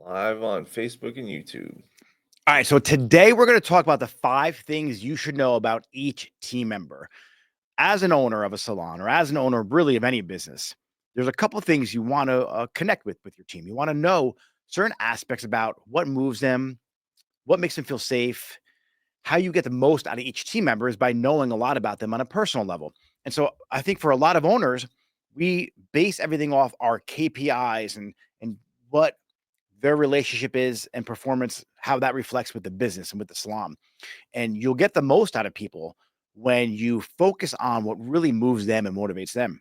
Live on Facebook and YouTube. All right, so today we're going to talk about the 5 things you should know about each team member. As an owner of a salon or as an owner really of any business, there's a couple of things you want to connect with your team. You want to know certain aspects about what moves them, what makes them feel safe, how you get the most out of each team member is by knowing a lot about them on a personal level. And so I think for a lot of owners, we base everything off our KPIs and what their relationship is and performance, how that reflects with the business and with the salon. And you'll get the most out of people when you focus on what really moves them and motivates them.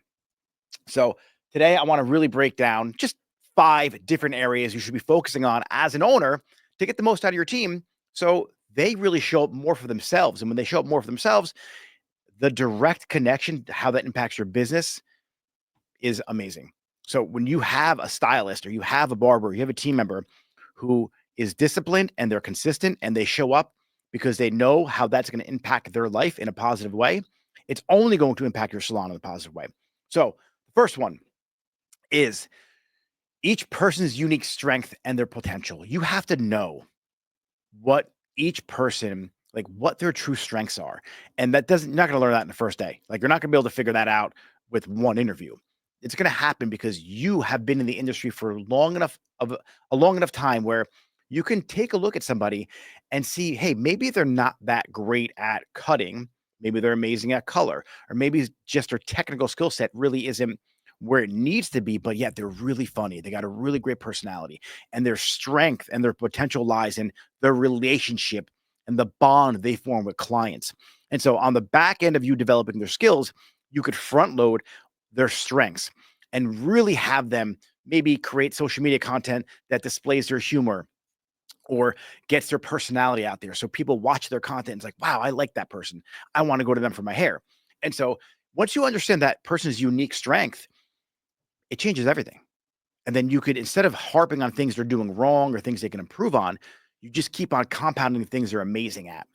So today I want to really break down just 5 different areas you should be focusing on as an owner to get the most out of your team so they really show up more for themselves. And when they show up more for themselves, the direct connection to how that impacts your business is amazing. So when you have a stylist or you have a barber, you have a team member who is disciplined and they're consistent and they show up because they know how that's going to impact their life in a positive way, it's only going to impact your salon in a positive way. So the first one is each person's unique strength and their potential. You have to know what each person, like what their true strengths are. And that doesn't, you're not going to learn that in the first day. Like you're not going to be able to figure that out with one interview. It's going to happen because you have been in the industry for long enough of a long enough time where you can take a look at somebody and see, hey, maybe they're not that great at cutting. Maybe they're amazing at color, or maybe just their technical skill set really isn't where it needs to be, but yet they're really funny. They got a really great personality, and their strength and their potential lies in their relationship and the bond they form with clients. And so, on the back end of you developing their skills, you could front load their strengths and really have them maybe create social media content that displays their humor or gets their personality out there. So people watch their content and it's like, wow, I like that person. I want to go to them for my hair. And so once you understand that person's unique strength, it changes everything. And then you could, instead of harping on things they're doing wrong or things they can improve on, you just keep on compounding the things they're amazing at.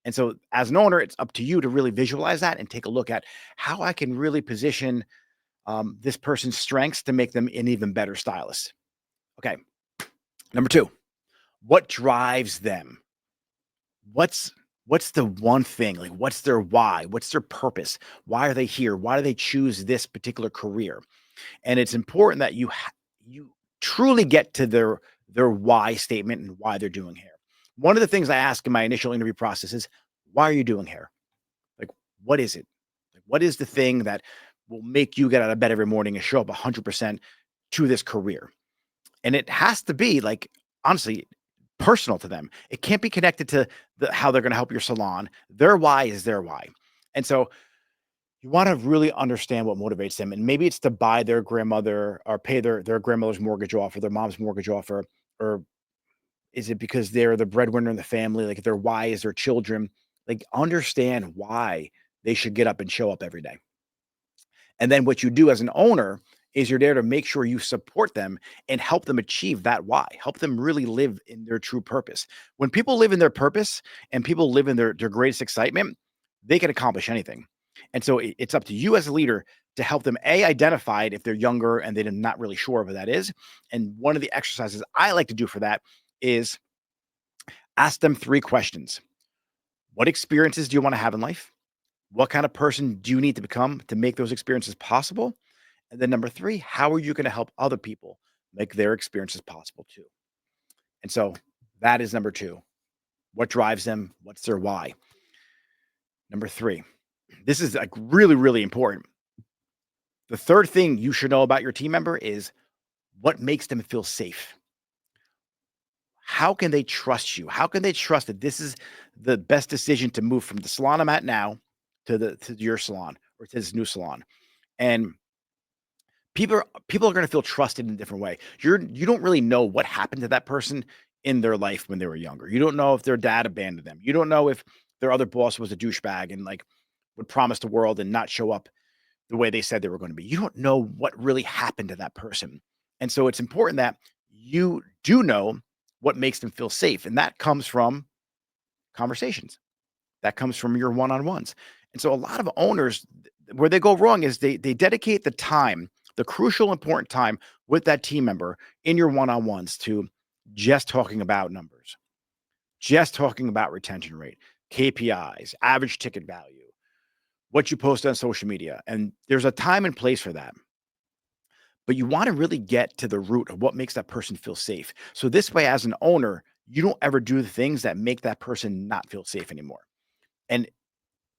And so as an owner, it's up to you to really visualize that and take a look at how I can really position this person's strengths to make them an even better stylist. Okay. Number 2, what drives them? What's what's the one thing? Like what's their why? What's their purpose? Why are they here? Why do they choose this particular career? And it's important that you truly get to their why statement and why they're doing hair. One of the things I ask in my initial interview process is, why are you doing hair? Like, what is it? Like, what is the thing that will make you get out of bed every morning and show up 100% to this career? And it has to be like, honestly, personal to them. It can't be connected to how they're going to help your salon. Their why is their why. And so you want to really understand what motivates them. And maybe it's to buy their grandmother or pay their grandmother's mortgage off or their mom's mortgage off, or is it because they're the breadwinner in the family? Like their why is their children. Like understand why they should get up and show up every day. And then what you do as an owner is you're there to make sure you support them and help them achieve that why, help them really live in their true purpose. When people live in their purpose and people live in their greatest excitement, they can accomplish anything. And so it's up to you as a leader to help them identify it if they're younger and they're not really sure what that is. And one of the exercises I like to do for that is ask them 3 questions. What experiences do you want to have in life? What kind of person do you need to become to make those experiences possible? And then number 3, how are you going to help other people make their experiences possible too? And so that is number 2. What drives them? What's their why? Number 3, this is like really, really important. The third thing you should know about your team member is what makes them feel safe. How can they trust you? How can they trust that this is the best decision to move from the salon I'm at now to your salon or to this new salon? And people are going to feel trusted in a different way. You don't really know what happened to that person in their life when they were younger. You don't know if their dad abandoned them. You don't know if their other boss was a douchebag and like would promise the world and not show up the way they said they were going to be. You don't know what really happened to that person. And so it's important that you do know what makes them feel safe. And that comes from conversations. That comes from your one-on-ones. And so a lot of owners, where they go wrong is they dedicate the time, the crucial important time with that team member in your one-on-ones to just talking about numbers, just talking about retention rate, KPIs, average ticket value, what you post on social media. And there's a time and place for that. But you want to really get to the root of what makes that person feel safe. So this way, as an owner, you don't ever do the things that make that person not feel safe anymore. And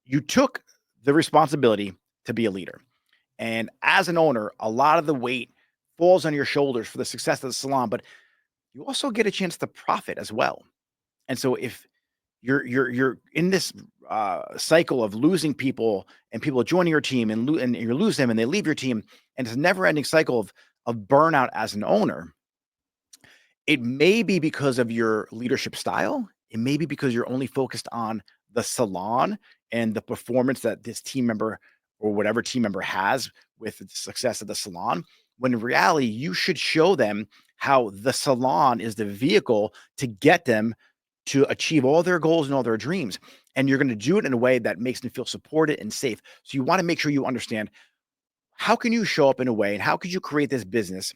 you took the responsibility to be a leader. And as an owner, a lot of the weight falls on your shoulders for the success of the salon, but you also get a chance to profit as well. And so if you're in this cycle of losing people and people joining your team and you lose them and they leave your team, and it's a never ending cycle of burnout as an owner. It may be because of your leadership style. It may be because you're only focused on the salon and the performance that this team member or whatever team member has with the success of the salon. When in reality, you should show them how the salon is the vehicle to get them to achieve all their goals and all their dreams. And you're going to do it in a way that makes them feel supported and safe. So you want to make sure you understand how can you show up in a way and how could you create this business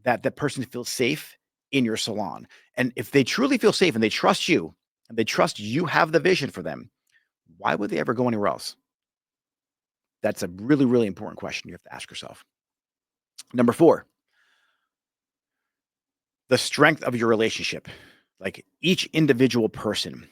that that person feels safe in your salon. And if they truly feel safe and they trust you and they trust you have the vision for them, why would they ever go anywhere else? That's a really, really important question you have to ask yourself. Number 4, the strength of your relationship. Like each individual person,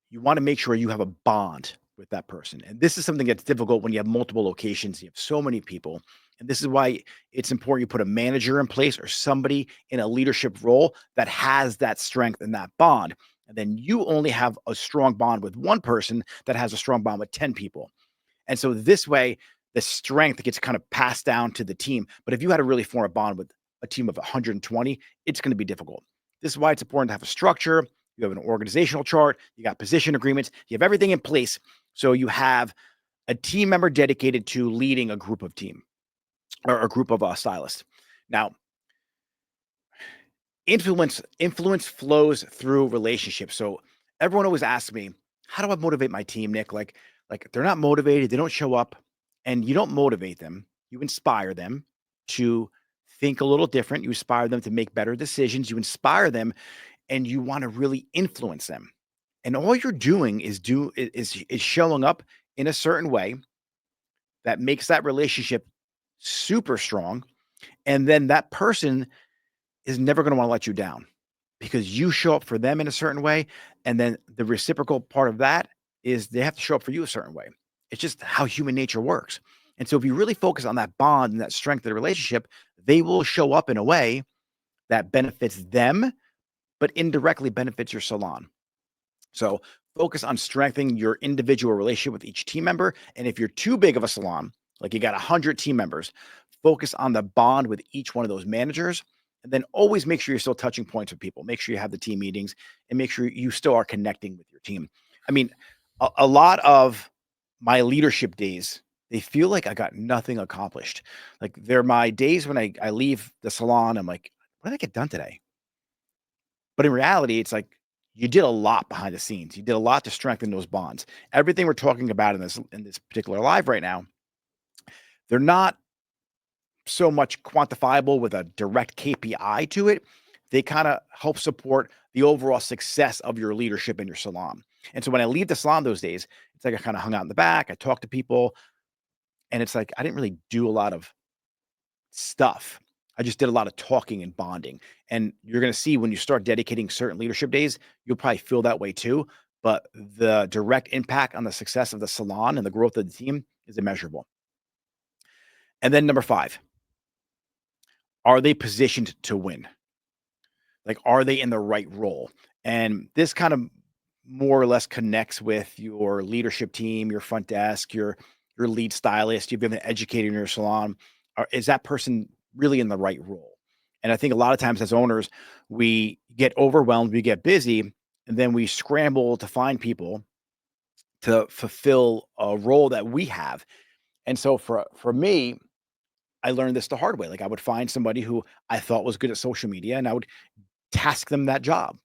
you want to make sure you have a bond with that person. And this is something that's difficult when you have multiple locations, you have so many people. And this is why it's important you put a manager in place or somebody in a leadership role that has that strength and that bond. And then you only have a strong bond with one person that has a strong bond with 10 people. And so this way, the strength gets kind of passed down to the team. But if you had to really form a bond with a team of 120, it's going to be difficult. This is why it's important to have a structure. You have an organizational chart, you got position agreements, you have everything in place. So you have a team member dedicated to leading a group of team or a group of stylists. Now, influence flows through relationships. So everyone always asks me, how do I motivate my team, Nick? Like they're not motivated, they don't show up, and you don't motivate them. You inspire them to think a little different. You inspire them to make better decisions. You inspire them and you want to really influence them. And all you're doing is showing up in a certain way that makes that relationship super strong. And then that person is never going to want to let you down because you show up for them in a certain way. And then the reciprocal part of that is they have to show up for you a certain way. It's just how human nature works. And so if you really focus on that bond and that strength of the relationship, they will show up in a way that benefits them, but indirectly benefits your salon. So focus on strengthening your individual relationship with each team member. And if you're too big of a salon, like you got 100 team members, focus on the bond with each one of those managers. And then always make sure you're still touching points with people. Make sure you have the team meetings and make sure you still are connecting with your team. I mean, a lot of my leadership days, they feel like I got nothing accomplished. Like they're my days when I leave the salon, I'm like, what did I get done today? But in reality, it's like you did a lot behind the scenes. You did a lot to strengthen those bonds. Everything we're talking about in this particular live right now, they're not so much quantifiable with a direct KPI to it. They kind of help support the overall success of your leadership in your salon. And so when I leave the salon those days, it's like I kind of hung out in the back, I talked to people, and it's like I didn't really do a lot of stuff. I just did a lot of talking and bonding. And you're going to see when you start dedicating certain leadership days, you'll probably feel that way too. But the direct impact on the success of the salon and the growth of the team is immeasurable. And then number 5, are they positioned to win? Like, are they in the right role? And this kind of more or less connects with your leadership team, your front desk, your lead stylist. You've been an educator in your salon. Is that person really in the right role? And I think a lot of times as owners, we get overwhelmed, we get busy, and then we scramble to find people to fulfill a role that we have. And so for me, I learned this the hard way. Like I would find somebody who I thought was good at social media, and I would task them that job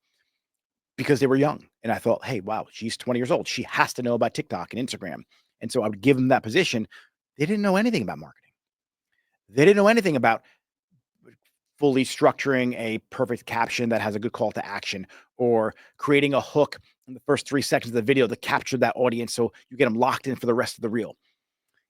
because they were young. And I thought, hey, wow, she's 20 years old. She has to know about TikTok and Instagram. And so I would give them that position. They didn't know anything about marketing. They didn't know anything about fully structuring a perfect caption that has a good call to action, or creating a hook in the first 3 seconds of the video to capture that audience so you get them locked in for the rest of the reel.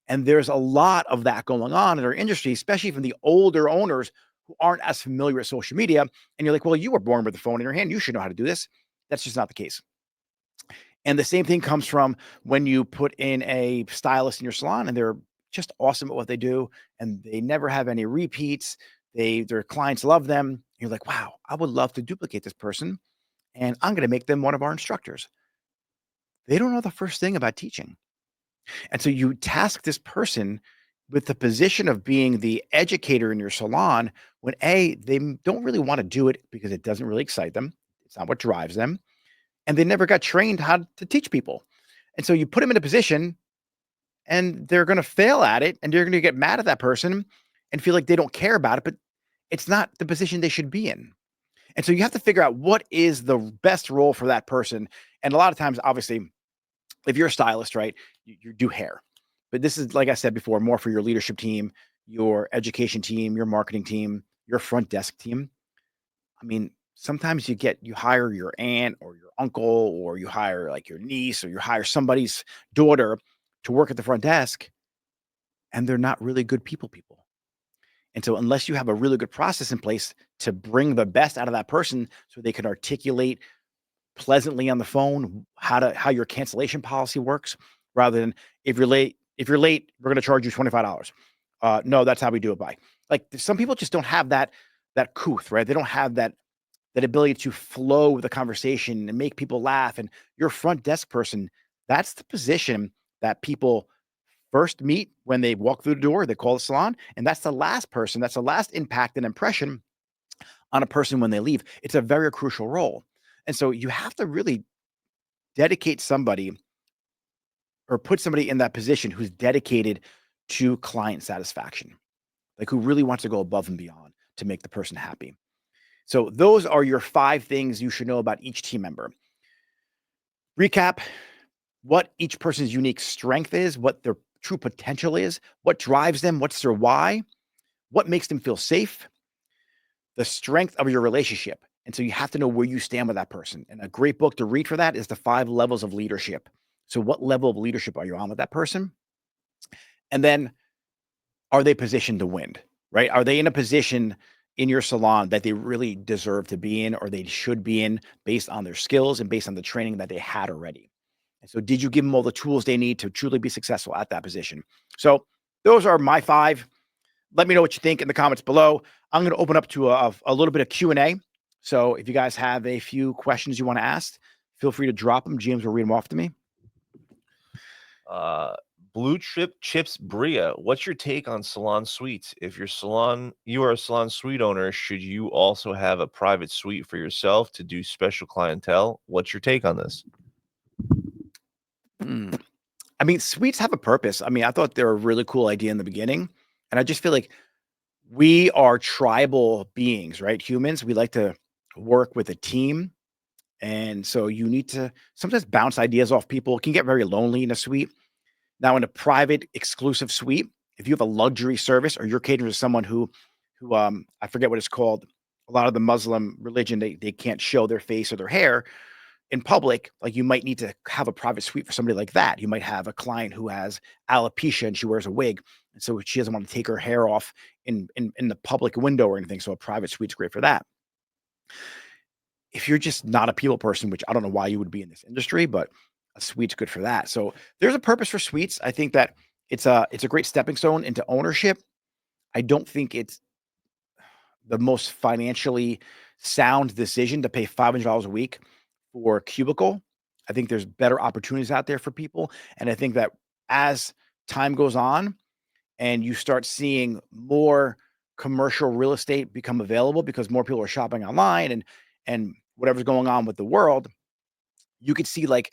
And there's a lot of that going on in our industry, especially from the older owners who aren't as familiar with social media. And you're like, well, you were born with a phone in your hand. You should know how to do this. That's just not the case. And the same thing comes from when you put in a stylist in your salon and they're just awesome at what they do and they never have any repeats. Their clients love them. You're like, wow, I would love to duplicate this person and I'm going to make them one of our instructors. They don't know the first thing about teaching. And so you task this person with the position of being the educator in your salon when they don't really want to do it because it doesn't really excite them. It's not what drives them. And they never got trained how to teach people. And so you put them in a position and they're going to fail at it and they're going to get mad at that person and feel like they don't care about it, but it's not the position they should be in. And so you have to figure out what is the best role for that person. And a lot of times, obviously, if you're a stylist, right, you do hair. But this is, like I said before, more for your leadership team, your education team, your marketing team, your front desk team. I mean, sometimes you hire your aunt or your uncle, or you hire like your niece, or you hire somebody's daughter to work at the front desk, and they're not really good people. And so unless you have a really good process in place to bring the best out of that person so they can articulate pleasantly on the phone how your cancellation policy works, rather than if you're late, we're going to charge you $25. No, that's how we do it by. Like, some people just don't have that couth, right? They don't have that ability to flow with the conversation and make people laugh. And your front desk person, that's the position that people first meet when they walk through the door, they call the salon. And that's the last person, that's the last impact and impression on a person when they leave. It's a very crucial role. And so you have to really dedicate somebody or put somebody in that position who's dedicated to client satisfaction, like who really wants to go above and beyond to make the person happy. So those are your 5 things you should know about each team member. Recap: what each person's unique strength is, what their true potential is, what drives them, what's their why, what makes them feel safe, the strength of your relationship. And so you have to know where you stand with that person. And a great book to read for that is The 5 Levels of Leadership. So what level of leadership are you on with that person? And then, are they positioned to win, right? Are they in a position in your salon that they really deserve to be in, or they should be in, based on their skills and based on the training that they had already? And so did you give them all the tools they need to truly be successful at that position? So those are my 5. Let me know what you think in the comments below. I'm going to open up to a little bit of Q&A. So if you guys have a few questions you want to ask, feel free to drop them. James will read them off to me. Blue Chip Chips Bria, what's your take on salon suites? If you are a salon suite owner, should you also have a private suite for yourself to do special clientele? What's your take on this? I mean, suites have a purpose. I mean, I thought they were a really cool idea in the beginning. And I just feel like we are tribal beings, right? Humans, we like to work with a team. And so you need to sometimes bounce ideas off people. It can get very lonely in a suite. Now, in a private, exclusive suite, if you have a luxury service or you're catering to someone who I forget what it's called. A lot of the Muslim religion, they can't show their face or their hair in public. Like, you might need to have a private suite for somebody like that. You might have a client who has alopecia and she wears a wig, and so she doesn't want to take her hair off in the public window or anything. So a private suite's great for that. If you're just not a people person, which I don't know why you would be in this industry, but a suite's good for that. So there's a purpose for suites. I think that it's a great stepping stone into ownership. I don't think it's the most financially sound decision to pay $500 a week for a cubicle. I think there's better opportunities out there for people. And I think that as time goes on and you start seeing more commercial real estate become available because more people are shopping online and whatever's going on with the world, you could see, like,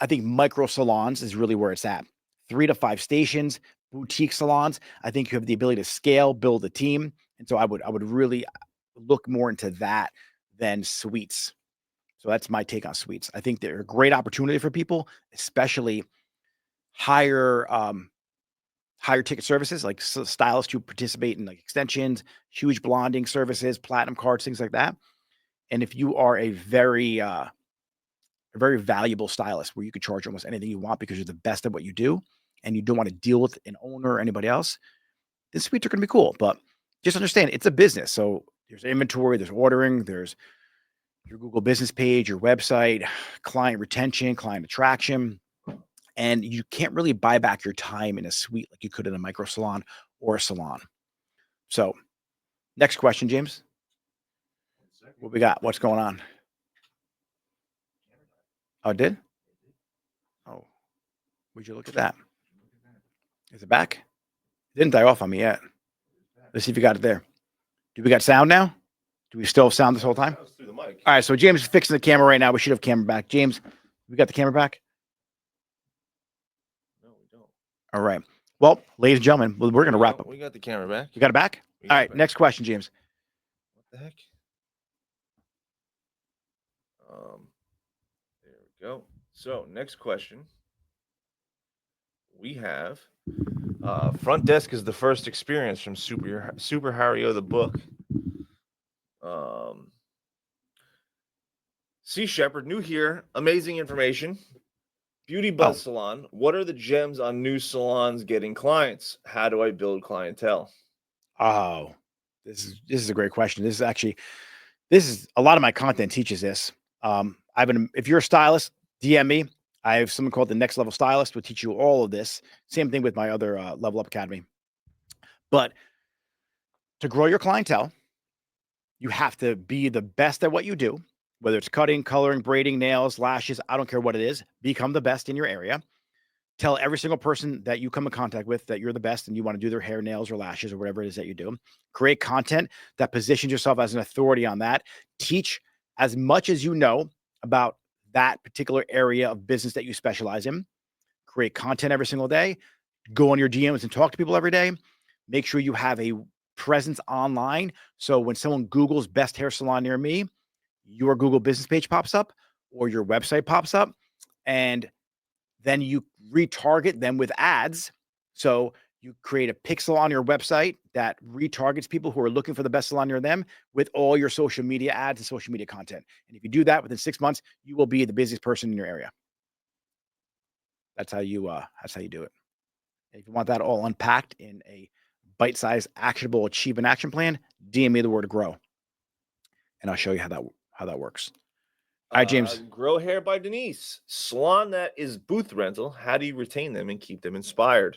I think micro salons is really where it's at. 3 to 5 stations, boutique salons. I think you have the ability to scale, build a team. And so I would really look more into that than suites. So that's my take on suites. I think they're a great opportunity for people, especially higher higher ticket services like stylists who participate in like extensions, huge blonding services, platinum cards, things like that. And if you are a very valuable stylist where you could charge almost anything you want because you're the best at what you do and you don't want to deal with an owner or anybody else, then suites are going to be cool. But just understand it's a business. So there's inventory, there's ordering, there's your Google business page, your website, client retention, client attraction. And you can't really buy back your time in a suite like you could in a micro salon or a salon. So, next question, James. What we got? What's going on? Oh, it did? Oh, would you look at that? Is it back? It didn't die off on me yet. Let's see if you got it there. Do we got sound now? Do we still have sound this whole time? That was through the mic. All right, so James is fixing the camera right now. We should have camera back. James, we got the camera back? No, we don't. All right. Well, ladies and gentlemen, we're going to wrap up. We got the camera back. You got it back? We got All it right, back. next question, James. What the heck? There we go. So, next question. We have front desk is the first experience from Super Hario the book. C. Shepherd, new here, amazing information. Beauty Buzz Salon. What are the gems on new salons getting clients? How do I build clientele? Oh, this is a great question. This is a lot of my content teaches this. If you're a stylist, DM me. I have something called the Next Level Stylist, will teach you all of this. Same thing with my other Level Up Academy. But to grow your clientele, you have to be the best at what you do, whether it's cutting, coloring, braiding, nails, lashes, I don't care what it is. Become the best in your area. Tell every single person that you come in contact with that you're the best and you want to do their hair, nails, or lashes, or whatever it is that you do. Create content that positions yourself as an authority on that. Teach as much as you know about that particular area of business that you specialize in. Create content every single day. Go on your DMs and talk to people every day. Make sure you have a presence online. So when someone Googles best hair salon near me, your Google business page pops up or your website pops up, and then you retarget them with ads. So you create a pixel on your website that retargets people who are looking for the best salon near them with all your social media ads and social media content. And if you do that within 6 months, you will be the busiest person in your area. That's how you do it. And if you want that all unpacked in a bite-sized, actionable achievement action plan, DM me the word grow, and I'll show you how that works. All right, James. Grow Hair by Denise. Salon that is booth rental. How do you retain them and keep them inspired?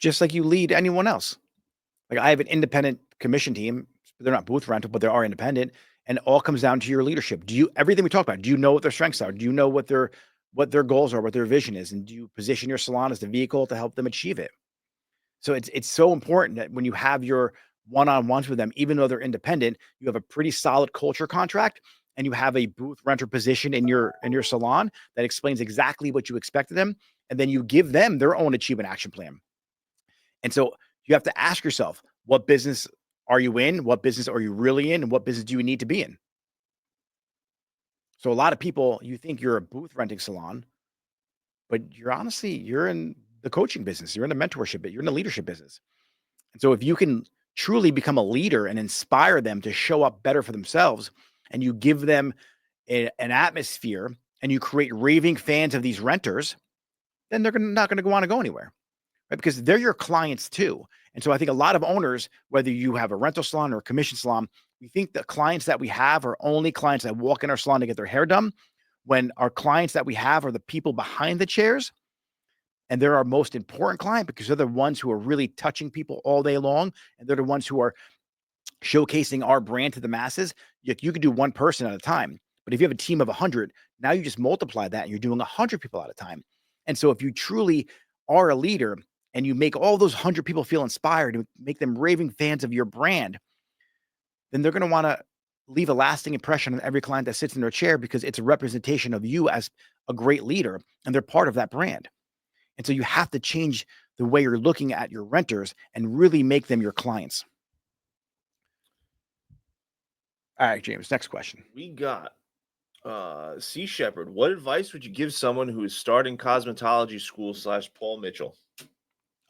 Just like you lead anyone else. Like I have an independent commission team. They're not booth rental, but they are independent. And it all comes down to your leadership. Everything we talk about, do you know what their strengths are? Do you know what their goals are, what their vision is? And do you position your salon as the vehicle to help them achieve it? So it's so important that when you have your one-on-ones with them, even though they're independent, you have a pretty solid culture contract and you have a booth renter position in your salon that explains exactly what you expect of them. And then you give them their own achievement action plan. And so you have to ask yourself, what business are you in? What business are you really in? And what business do you need to be in? So a lot of people, you think you're a booth renting salon, but you're in the coaching business. You're in the mentorship, you're in the leadership business. And so if you can truly become a leader and inspire them to show up better for themselves, and you give them an atmosphere and you create raving fans of these renters, then they're not going to want to go anywhere. Right? Because they're your clients too. And so I think a lot of owners, whether you have a rental salon or a commission salon, we think the clients that we have are only clients that walk in our salon to get their hair done, when our clients that we have are the people behind the chairs. And they're our most important client because they're the ones who are really touching people all day long. And they're the ones who are showcasing our brand to the masses. You could do one person at a time. But if you have a team of 100, now you just multiply that and you're doing 100 people at a time. And so if you truly are a leader and you make all those 100 people feel inspired and make them raving fans of your brand, then they're going to want to leave a lasting impression on every client that sits in their chair because it's a representation of you as a great leader and they're part of that brand. And so you have to change the way you're looking at your renters and really make them your clients. All right, James, next question. We got C. Shepherd. What advice would you give someone who is starting cosmetology school / Paul Mitchell?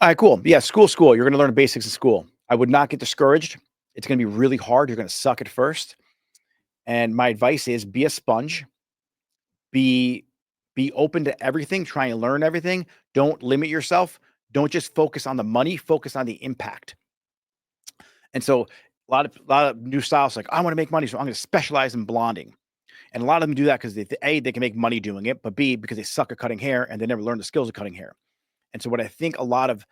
All right, cool. Yeah, school. You're going to learn the basics of school. I would not get discouraged. It's going to be really hard. You're going to suck at first. And my advice is be a sponge. Be be open to everything. Try and learn everything. Don't limit yourself. Don't just focus on the money. Focus on the impact. And so a lot of new styles like I want to make money, so I'm going to specialize in blonding. And a lot of them do that because they can make money doing it, but B, because they suck at cutting hair and they never learn the skills of cutting hair. And so what I think where a lot of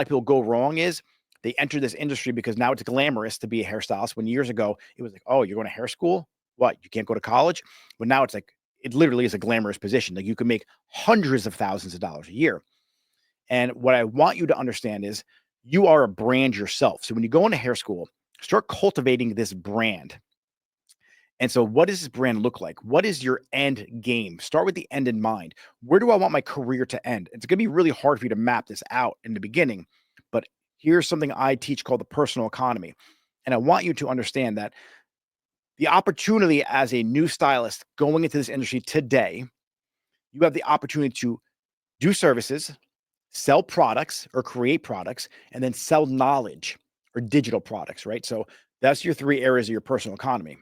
people go wrong is they enter this industry because now it's glamorous to be a hairstylist. When years ago it was like, oh, you're going to hair school? What? You can't go to college? But now it's like it literally is a glamorous position. Like you can make hundreds of thousands of dollars a year. And what I want you to understand is you are a brand yourself. So when you go into hair school, start cultivating this brand. And so, what does this brand look like? What is your end game? Start with the end in mind. Where do I want my career to end? It's going to be really hard for you to map this out in the beginning, but here's something I teach called the personal economy. And I want you to understand that the opportunity as a new stylist going into this industry today, you have the opportunity to do services, sell products or create products, and then sell knowledge or digital products, right? So, that's your three areas of your personal economy.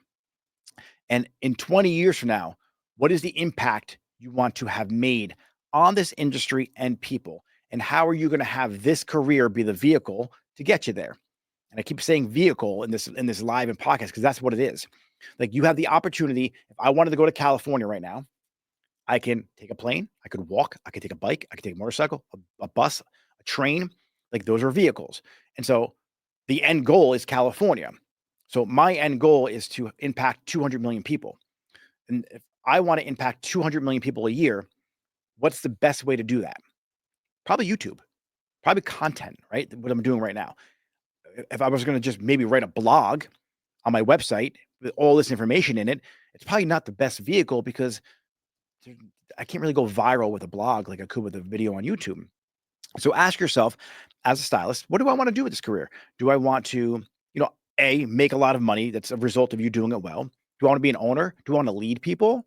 And in 20 years from now, what is the impact you want to have made on this industry and people? And how are you going to have this career be the vehicle to get you there? And I keep saying vehicle in this live and podcast because that's what it is. Like you have the opportunity. If I wanted to go to California right now, I can take a plane, I could walk, I could take a bike, I could take a motorcycle, a bus, a train. Like those are vehicles. And so the end goal is California. So my end goal is to impact 200 million people. And if I want to impact 200 million people a year, what's the best way to do that? Probably YouTube, probably content, right? What I'm doing right now. If I was going to just maybe write a blog on my website with all this information in it, it's probably not the best vehicle because I can't really go viral with a blog like I could with a video on YouTube. So ask yourself, as a stylist, what do I want to do with this career? Do I want to, make a lot of money that's a result of you doing it well? Do I want to be an owner? Do I want to lead people?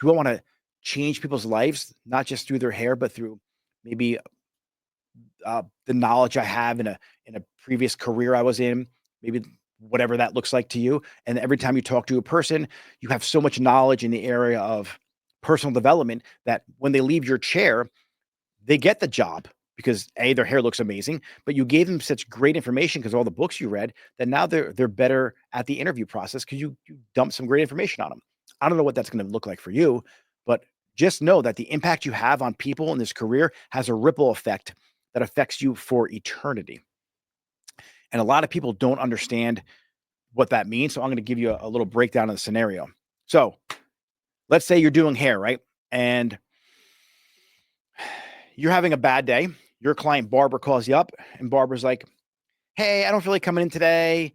Do I want to change people's lives, not just through their hair, but through maybe the knowledge I have in a previous career I was in, maybe whatever that looks like to you. And every time you talk to a person, you have so much knowledge in the area of personal development that when they leave your chair, they get the job because A, their hair looks amazing, but you gave them such great information because all the books you read that now they're better at the interview process because you dumped some great information on them. I don't know what that's going to look like for you, but just know that the impact you have on people in this career has a ripple effect that affects you for eternity. And a lot of people don't understand what that means. So I'm going to give you a little breakdown of the scenario. So let's say you're doing hair, right? And you're having a bad day. Your client Barbara calls you up, and Barbara's like, "Hey, I don't feel like coming in today.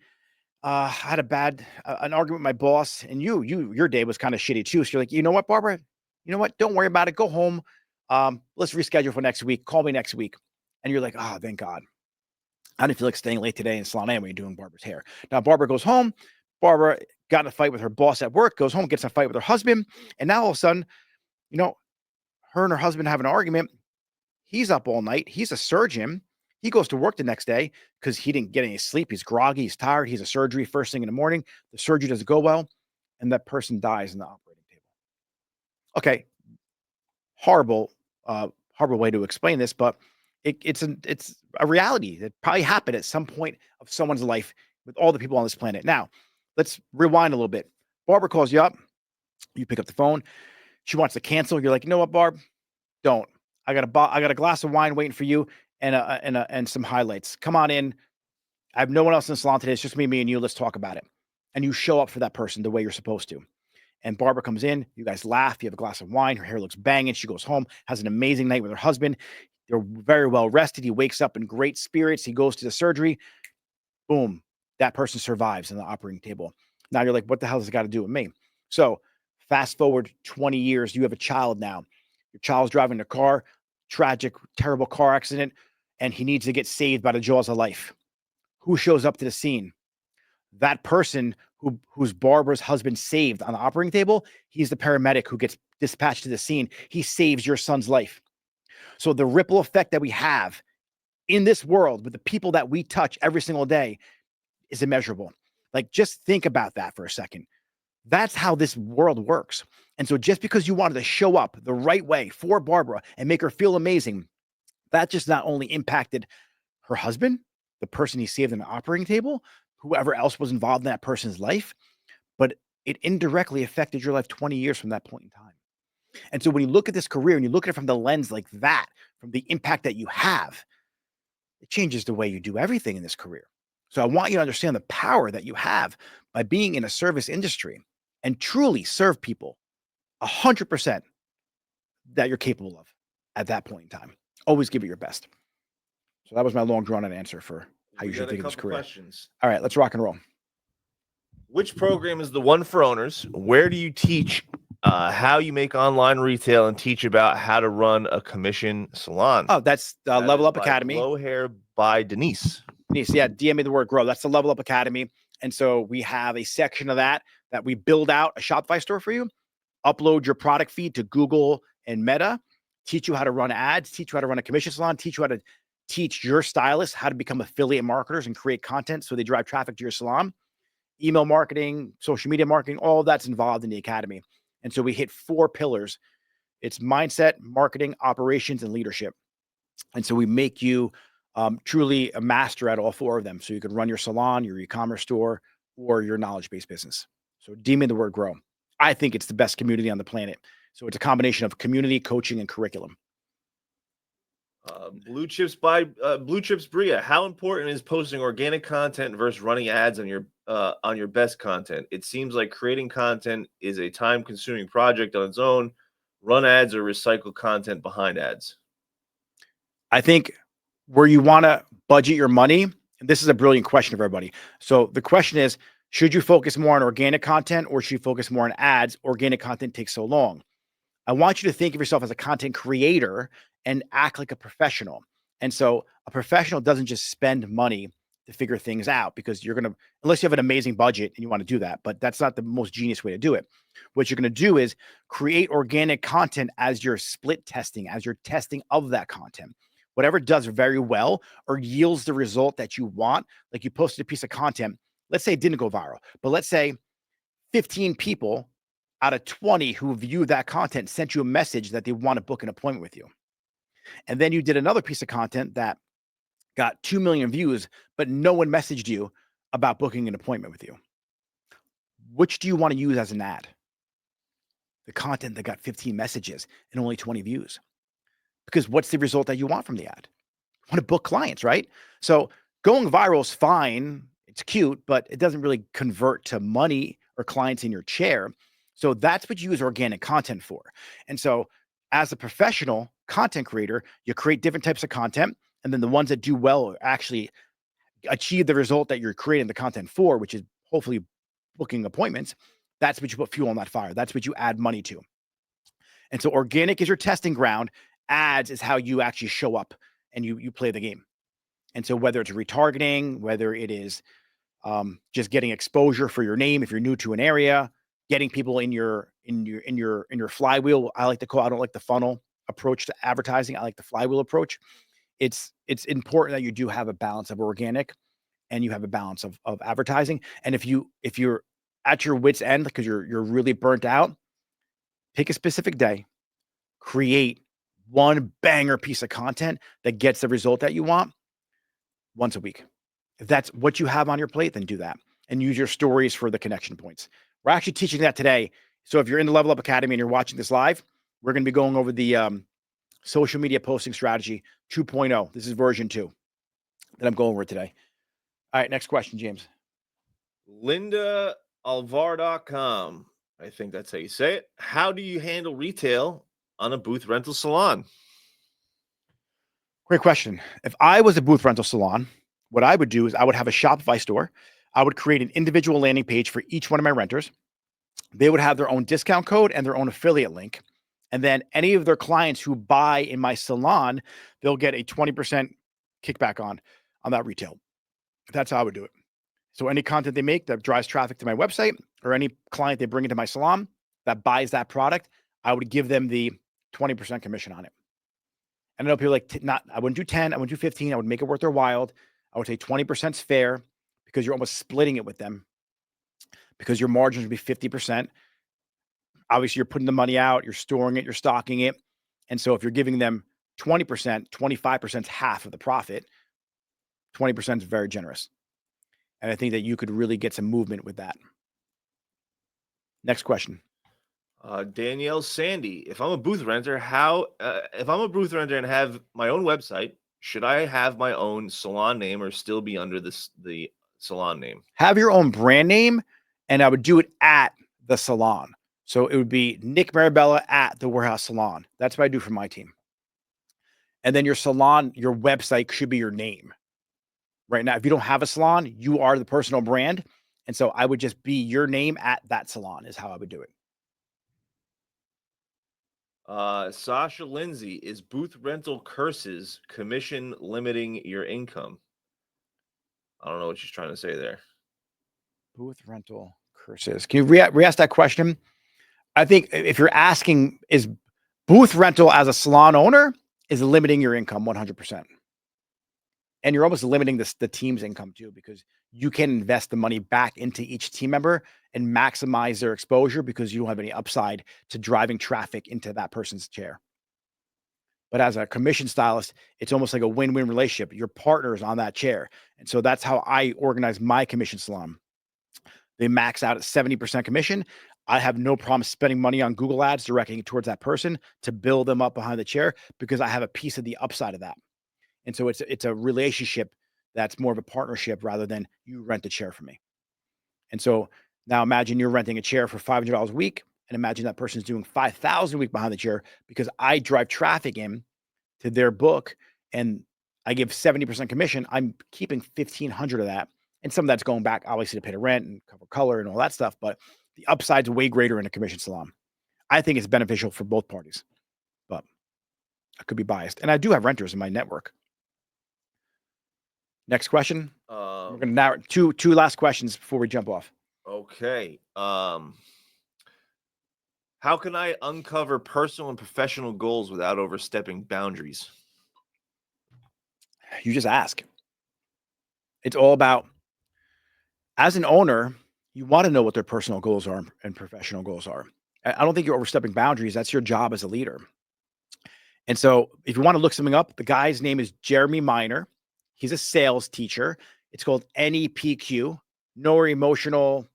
I had an argument with my boss, and your day was kind of shitty too." So you're like, "You know what, Barbara? You know what? Don't worry about it. Go home. Let's reschedule for next week. Call me next week." And you're like, "Oh, thank God. I didn't feel like staying late today in Salon anyway doing Barbara's hair." Now Barbara goes home. Barbara got in a fight with her boss at work. Goes home, gets in a fight with her husband, and now all of a sudden, you know, her and her husband have an argument. He's up all night. He's a surgeon. He goes to work the next day because he didn't get any sleep. He's groggy. He's tired. He's a surgery first thing in the morning. The surgery doesn't go well, and that person dies in the operating table. Okay, horrible, horrible way to explain this, but it's a reality that probably happened at some point of someone's life with all the people on this planet. Now, let's rewind a little bit. Barbara calls you up. You pick up the phone. She wants to cancel. You're like, you know what, Barb? Don't. I got a glass of wine waiting for you and some highlights. Come on in. I have no one else in the salon today. It's just me and you. Let's talk about it. And you show up for that person the way you're supposed to. And Barbara comes in. You guys laugh. You have a glass of wine. Her hair looks banging. She goes home, has an amazing night with her husband. They're very well rested. He wakes up in great spirits. He goes to the surgery. Boom. That person survives on the operating table. Now you're like, what the hell does it got to do with me? So fast forward 20 years. You have a child now. Your child's driving a car, tragic, terrible car accident, and he needs to get saved by the jaws of life. Who shows up to the scene? That person who's Barbara's husband saved on the operating table. He's the paramedic who gets dispatched to the scene. He saves your son's life. So the ripple effect that we have in this world with the people that we touch every single day is immeasurable. Like, just think about that for a second. That's how this world works. And so just because you wanted to show up the right way for Barbara and make her feel amazing, that just not only impacted her husband, the person he saved on the operating table, whoever else was involved in that person's life, but it indirectly affected your life 20 years from that point in time. And so when you look at this career and you look at it from the lens like that, from the impact that you have, it changes the way you do everything in this career. So I want you to understand the power that you have by being in a service industry and truly serve people 100% that you're capable of at that point in time. Always give it your best. So that was my long drawn out answer for how you We should got a think of this couple career. questions. All right, let's rock and roll. Which program is the one for owners? Where do you teach how you make online retail and teach about how to run a commission salon? Oh, that's That Level is Up by Academy. Glow Hair by Denise. Denise, yeah, DM me the word grow. That's the Level Up Academy. And so we have a section of that we build out a Shopify store for you, upload your product feed to Google and Meta, teach you how to run ads, teach you how to run a commission salon, teach you how to teach your stylists how to become affiliate marketers and create content so they drive traffic to your salon. Email marketing, social media marketing, all of that's involved in the academy. And so we hit 4 pillars. It's mindset, marketing, operations, and leadership. And so we make you truly a master at all 4 of them. So you can run your salon, your e-commerce store, or your knowledge-based business. So DM the word grow. I think it's the best community on the planet. So it's a combination of community, coaching, and curriculum. Blue Chips Bria. How important is posting organic content versus running ads on your best content? It seems like creating content is a time-consuming project on its own. Run ads or recycle content behind ads. I think where you want to budget your money, and this is a brilliant question for everybody. So the question is, should you focus more on organic content or should you focus more on ads? Organic content takes so long. I want you to think of yourself as a content creator and act like a professional. And so a professional doesn't just spend money to figure things out because you're going to, unless you have an amazing budget and you want to do that, but that's not the most genius way to do it. What you're going to do is create organic content as you're split testing, as you're testing of that content. Whatever does very well or yields the result that you want, like you posted a piece of content, let's say it didn't go viral, but let's say 15 people out of 20 who viewed that content sent you a message that they want to book an appointment with you. And then you did another piece of content that got 2 million views, but no one messaged you about booking an appointment with you. Which do you want to use as an ad? The content that got 15 messages and only 20 views. Because what's the result that you want from the ad? You want to book clients, right? So going viral is fine. It's cute, but it doesn't really convert to money or clients in your chair. So that's what you use organic content for. And so as a professional content creator, you create different types of content. And then the ones that do well actually achieve the result that you're creating the content for, which is hopefully booking appointments. That's what you put fuel on that fire. That's what you add money to. And so organic is your testing ground. Ads is how you actually show up and you play the game. And so whether it's retargeting, whether it is just getting exposure for your name, if you're new to an area, getting people in your flywheel. I like to call. I don't like the funnel approach to advertising. I like the flywheel approach. It's important that you do have a balance of organic and you have a balance of advertising. And if you're at your wit's end because you're really burnt out, pick a specific day, create one banger piece of content that gets the result that you want once a week. If that's what you have on your plate, then do that and use your stories for the connection points. We're actually teaching that today. So if you're in the Level Up Academy and you're watching this live, we're going to be going over the social media posting strategy 2.0. This is version 2 that I'm going over today. All right, next question, James. LindaAlvar.com. I think that's how you say it. How do you handle retail on a booth rental salon? Great question. If I was a booth rental salon, what I would do is I would have a Shopify store. I would create an individual landing page for each one of my renters. They would have their own discount code and their own affiliate link. And then any of their clients who buy in my salon, they'll get a 20% kickback on that retail. That's how I would do it. So any content they make that drives traffic to my website or any client they bring into my salon that buys that product, I would give them the 20% commission on it. And I know people like, I wouldn't do 10, I wouldn't do 15, I would make it worth their while. I would say 20% is fair because you're almost splitting it with them because your margins would be 50%. Obviously, you're putting the money out, you're storing it, you're stocking it. And so if you're giving them 20%, 25% is half of the profit. 20% is very generous. And I think that you could really get some movement with that. Next question. Danielle Sandy, if I'm a booth renter, if I'm a booth renter and have my own website, should I have my own salon name or still be under the salon name? Have your own brand name, and I would do it at the salon. So it would be Nick Mirabella at the Warehouse Salon. That's what I do for my team. And then your salon, your website should be your name. Right now, if you don't have a salon, you are the personal brand. And so I would just be your name at that salon is how I would do it. Sasha Lindsay, is booth rental curses commission limiting your income? I don't know what she's trying to say there. Booth rental curses. Can you re-ask that question? I think if you're asking, is booth rental as a salon owner is limiting your income 100%. And you're almost limiting the team's income too, because you can invest the money back into each team member and maximize their exposure because you don't have any upside to driving traffic into that person's chair. But as a commission stylist, it's almost like a win-win relationship. Your partner is on that chair. And so that's how I organize my commission salon. They max out at 70% commission. I have no problem spending money on Google ads directing it towards that person to build them up behind the chair because I have a piece of the upside of that. And so it's a relationship that's more of a partnership rather than you rent a chair from me. And so now imagine you're renting a chair for $500 a week, and imagine that person's doing $5,000 a week behind the chair because I drive traffic in to their book and I give 70% commission. I'm keeping 1,500 of that. And some of that's going back, obviously, to pay the rent and cover color and all that stuff. But the upside's way greater in a commission salon. I think it's beneficial for both parties, but I could be biased. And I do have renters in my network. Next question. We're going to narrow two last questions before we jump off. Okay. How can I uncover personal and professional goals without overstepping boundaries? You just ask. It's all about, as an owner, you want to know what their personal goals are and professional goals are. I don't think you're overstepping boundaries. That's your job as a leader. And so if you want to look something up, the guy's name is Jeremy Miner. He's a sales teacher. It's called NEPQ, no or emotional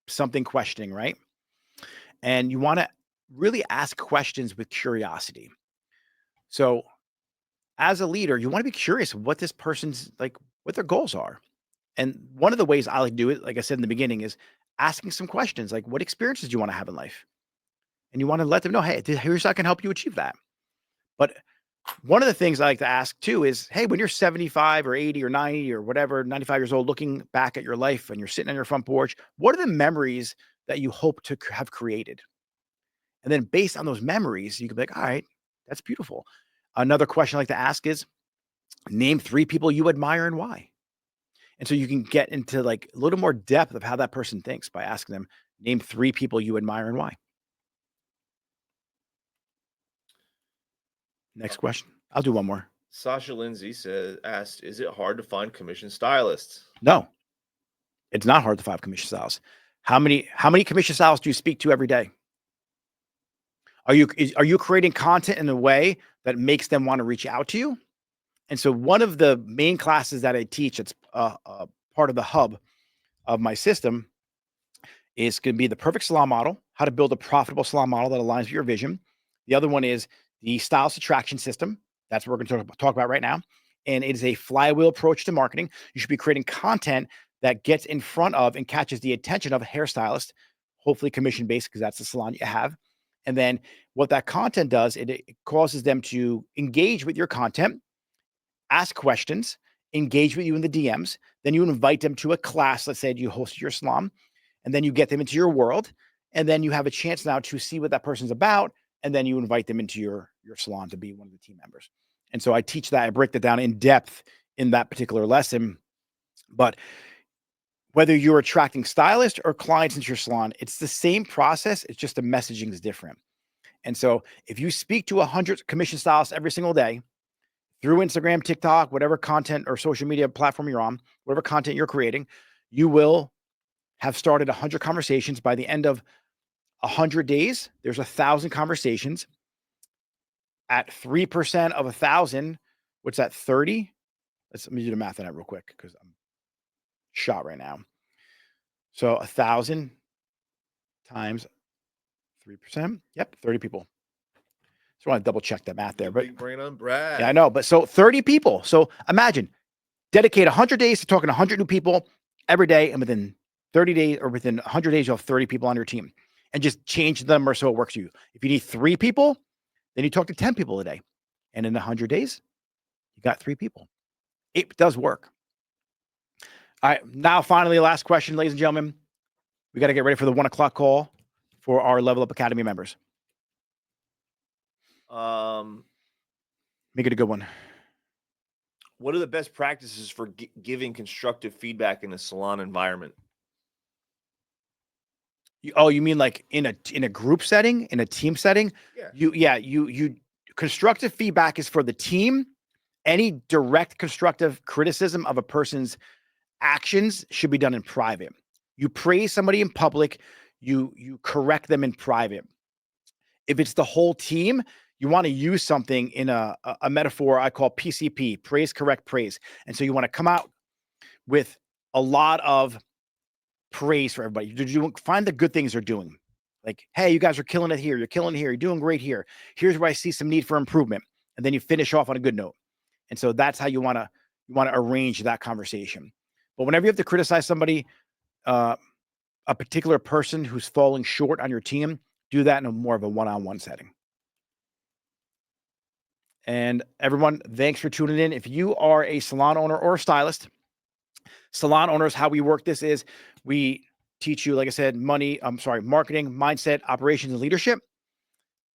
something questioning, right? And you want to really ask questions with curiosity. So as a leader, you want to be curious what this person's like, what their goals are. And one of the ways I like to do it, like I said in the beginning, is asking some questions like, what experiences do you want to have in life? And you want to let them know, hey, here's how I can help you achieve that. But one of the things I like to ask too is, hey, when you're 75 or 80 or 90 or whatever, 95 years old, looking back at your life and you're sitting on your front porch, what are the memories that you hope to have created? And then based on those memories, you can be like, all right, that's beautiful. Another question I like to ask is, name 3 people you admire and why. And so you can get into like a little more depth of how that person thinks by asking them, name 3 people you admire and why. Next question. I'll do one more. Sasha Lindsay asked, is it hard to find commission stylists? No, it's not hard to find commission stylists. How many commission stylists do you speak to every day? Are you creating content in a way that makes them want to reach out to you? And so one of the main classes that I teach, it's part of the hub of my system, is going to be the perfect salon model, how to build a profitable salon model that aligns with your vision. The other one is the stylist attraction system. That's what we're going to talk about right now. And it is a flywheel approach to marketing. You should be creating content that gets in front of and catches the attention of a hairstylist, hopefully commission-based because that's the salon you have. And then what that content does, it causes them to engage with your content, ask questions, engage with you in the DMs. Then you invite them to a class. Let's say you host your salon, and then you get them into your world. And then you have a chance now to see what that person's about. And then you invite them into your salon to be one of the team members. And so I teach that. I break that down in depth in that particular lesson. But whether you're attracting stylists or clients into your salon, it's the same process. It's just the messaging is different. And so if you speak to 100 commission stylists every single day through Instagram, TikTok, whatever content or social media platform you're on, whatever content you're creating, you will have started 100 conversations. By the end of 100 days, there's 1,000 conversations. At 3% of 1,000, what's that, 30? Let me do the math on that real quick because I'm shot right now. So 1,000 times 3%. Yep, 30 people. So I want to double check that math there. But big brain on Brad. Yeah, I know. But so 30 people. So imagine, dedicate 100 days to talking to 100 new people every day. And within 30 days or within 100 days, you'll have 30 people on your team. And just change them or so it works for you. If you need 3 people, then you talk to 10 people a day. And in 100 days, you got 3 people. It does work. All right. Now, finally, last question, ladies and gentlemen. We got to get ready for the 1 o'clock call for our Level Up Academy members. Make it a good one. What are the best practices for giving constructive feedback in a salon environment? You mean like in a group setting, in a team setting? Yeah. You constructive feedback is for the team. Any direct constructive criticism of a person's actions should be done in private. You praise somebody in public, you correct them in private. If it's the whole team, you want to use something in a metaphor I call PCP, praise, correct, praise. And so you want to come out with a lot of praise for everybody. Find the good things they're doing. Like, hey, you guys are killing it here. You're killing it here. You're doing great here. Here's where I see some need for improvement. And then you finish off on a good note. And so that's how you want to arrange that conversation. But whenever you have to criticize somebody, a particular person who's falling short on your team, do that in a more of a one-on-one setting. And everyone, thanks for tuning in. If you are a salon owner or a stylist, salon owners, how we work this is we teach you, like I said, marketing, mindset, operations, and leadership.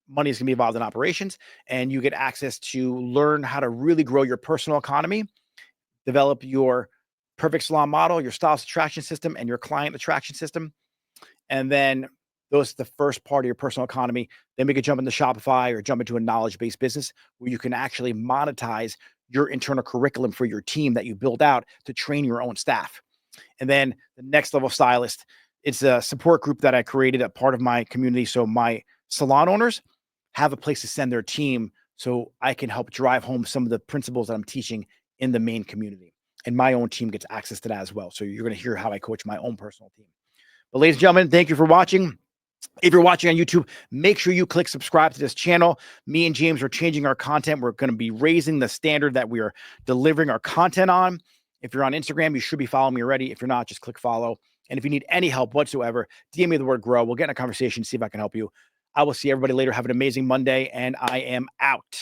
Money is going to be involved in operations, and you get access to learn how to really grow your personal economy, develop your perfect salon model, your stylist attraction system, and your client attraction system. And then those are the first part of your personal economy. Then we could jump into Shopify or jump into a knowledge-based business where you can actually monetize your internal curriculum for your team that you build out to train your own staff. And then the next level stylist, it's a support group that I created, a part of my community. So my salon owners have a place to send their team so I can help drive home some of the principles that I'm teaching in the main community. And my own team gets access to that as well. So you're going to hear how I coach my own personal team. But ladies and gentlemen, thank you for watching. If you're watching on YouTube, make sure you click subscribe to this channel. Me and James are changing our content. We're going to be raising the standard that we are delivering our content on. If you're on Instagram, you should be following me already. If you're not, just click follow. And if you need any help whatsoever, DM me the word grow. We'll get in a conversation, see if I can help you. I will see everybody later. Have an amazing Monday, and I am out.